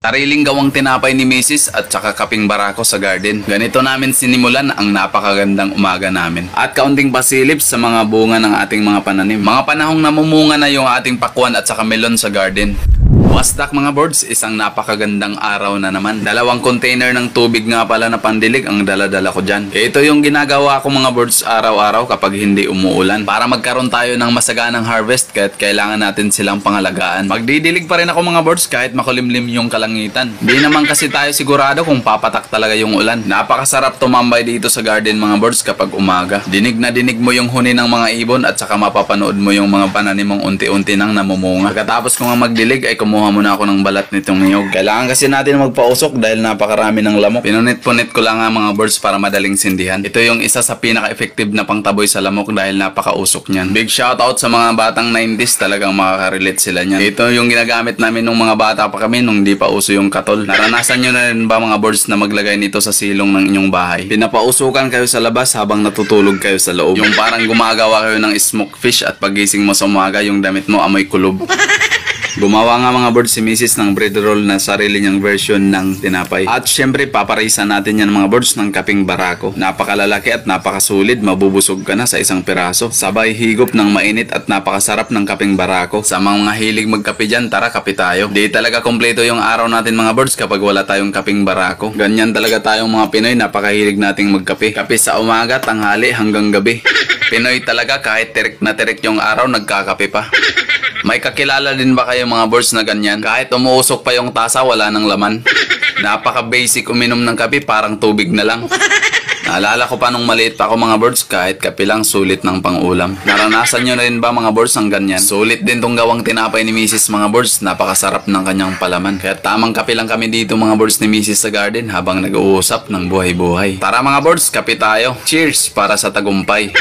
Sariling gawang tinapay ni Mrs. at saka kaping barako sa garden. Ganito namin sinimulan ang napakagandang umaga namin. At kaunting pasilip sa mga bunga ng ating mga pananim. Mga panahong namumunga na yung ating pakwan at saka melon sa garden. Wasdak mga birds, isang napakagandang araw na naman. 2 container ng tubig nga pala na pandilig ang dala-dala ko dyan. Ito yung ginagawa ko mga birds araw-araw kapag hindi umuulan. Para magkaroon tayo ng masaganang harvest kahit kailangan natin silang pangalagaan. Magdidilig pa rin ako mga birds kahit makulimlim yung kalangitan. Di naman kasi tayo sigurado kung papatak talaga yung ulan. Napakasarap tumambay dito sa garden mga birds kapag umaga. Dinig na dinig mo yung huni ng mga ibon at saka mapapanood mo yung mga pananimong unti-unti nang namumunga. Pagkatapos ko nga magdilig ay kumuha muna ako ng balat nitong niyog. Kailangan kasi natin magpausok dahil napakarami ng lamok. Pinunit-punit ko lang nga mga birds para madaling sindihan. Ito yung isa sa pinaka-effective na pangtaboy sa lamok dahil napakausok niyan. Big shoutout sa mga batang 90s, talagang makaka-relate sila niyan. Ito yung ginagamit namin nung mga bata pa kami nung di pa uso yung katol. Naranasan nyo na rin ba mga birds na maglagay nito sa silong ng inyong bahay? Pinapausukan kayo sa labas habang natutulog kayo sa loob. Yung parang gumagawa kayo ng smoke fish at pagising mo sa umaga yung damit mo amoy kulob. Gumawa nga mga birds si Mrs. ng bread roll na sarili niyang version ng tinapay. At syempre paparisan natin yan mga birds ng kaping barako. Napakalalaki at napakasulit, mabubusog ka na sa isang piraso. Sabay higop ng mainit at napakasarap ng kaping barako. Sa mga hilig magkape dyan, tara kape tayo. Di talaga kompleto yung araw natin mga birds kapag wala tayong kaping barako. Ganyan talaga tayong mga Pinoy, napakahilig nating magkape. Kape sa umaga, tanghali hanggang gabi. Pinoy talaga kahit tirik na tirik yung araw, nagkakape pa. May kakilala din ba kayo mga birds na ganyan? Kahit umuusok pa yung tasa, wala nang laman. Napaka-basic uminom ng kape, parang tubig na lang. Naalala ko pa nung maliit pa ako mga birds, kahit kape lang sulit ng pang-ulam. Naranasan nyo na rin ba mga birds ang ganyan? Sulit din tong gawang tinapay ni Mrs. mga birds, napakasarap ng kanyang palaman. Kaya tamang kape lang kami dito mga birds ni Mrs. sa garden habang nag-uusap ng buhay-buhay. Tara mga birds, kape tayo. Cheers para sa tagumpay.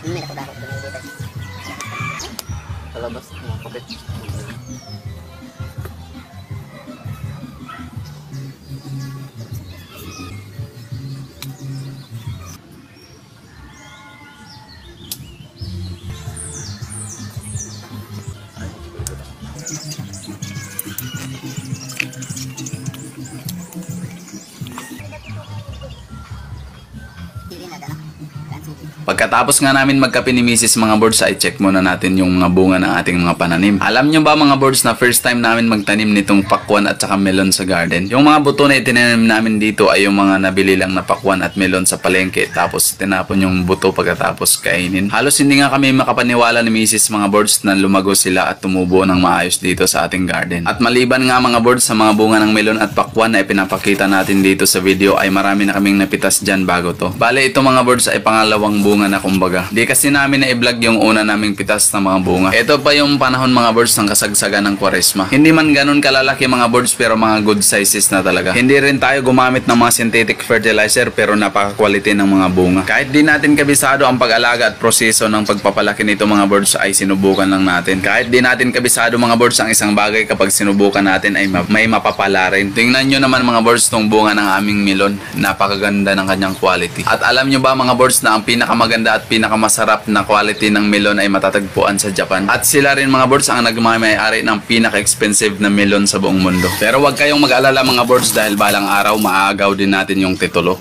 May nakabako ko dito. Palabas ng kape. Pagkatapos nga namin magkape ni Mrs. mga birds ay check muna natin yung mga bunga ng ating mga pananim. Alam nyo ba mga birds na first time namin magtanim nitong pakwan at saka melon sa garden? Yung mga buto na itinanim namin dito ay yung mga nabili lang na pakwan at melon sa palengke tapos tinapon yung buto pagkatapos kainin. Halos hindi nga kami makapaniwala ni Mrs. mga birds na lumago sila at tumubo ng maayos dito sa ating garden. At maliban nga mga birds sa mga bunga ng melon at pakwan na ipinapakita natin dito sa video ay marami na kaming napitas dyan bago to. Bale ito mga birds ay pangalawang bunga na kumbaga. Di kasi namin na-i-vlog yung una naming pitas na mga bunga. Ito pa yung panahon mga birds ng kasagsagan ng Kwaresma. Hindi man ganun kalalaki mga birds pero mga good sizes na talaga. Hindi rin tayo gumamit ng mga synthetic fertilizer pero napaka-quality ng mga bunga. Kahit di natin kabisado ang pag-alaga at proseso ng pagpapalaki nito mga birds ay sinubukan lang natin. Kahit di natin kabisado mga birds ang isang bagay kapag sinubukan natin ay may mapapala rin. Tingnan nyo naman mga birds tong bunga ng aming melon. Napakaganda ng kanyang quality. At alam nyo ba mga birds na ang pinakamaganda at pinakamasarap na quality ng melon ay matatagpuan sa Japan. At sila rin mga birds ang nagmamay-ari ng pinaka-expensive na melon sa buong mundo. Pero wag kayong mag-alala mga birds dahil balang araw maaagaw din natin yung titulo.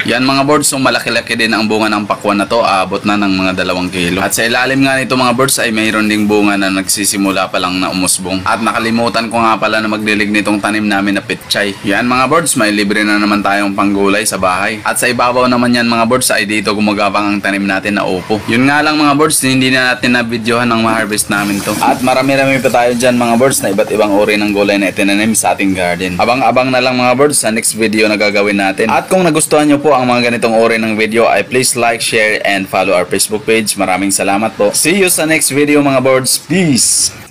Yan mga birds, so malaki-laki din ang bunga ng pakwan na to, aabot na ng mga 2 kilo. At sa ilalim nga nito mga birds ay mayroon ding bunga na nagsisimula pa lang na umusbong. At nakalimutan ko nga pala na magdilig nitong tanim namin na petchay. Yan mga birds, may libre na naman tayong panggulay sa bahay. At sa ibabaw naman yan mga birds ay dito gumagapang ang tanim natin na upo. Yun nga lang mga birds, hindi na natin na-videohan ng ma-harvest namin to. At marami-rami pa tayo dyan mga birds na iba't ibang uri ng gulay na itinanim sa ating garden. Abang-abang na lang mga birds sa next video na gagawin natin. At kung nagustuhan nyo po ang mga ganitong uri ng video ay please like, share, and follow our Facebook page. Maraming salamat po. See you sa next video mga birds. Peace!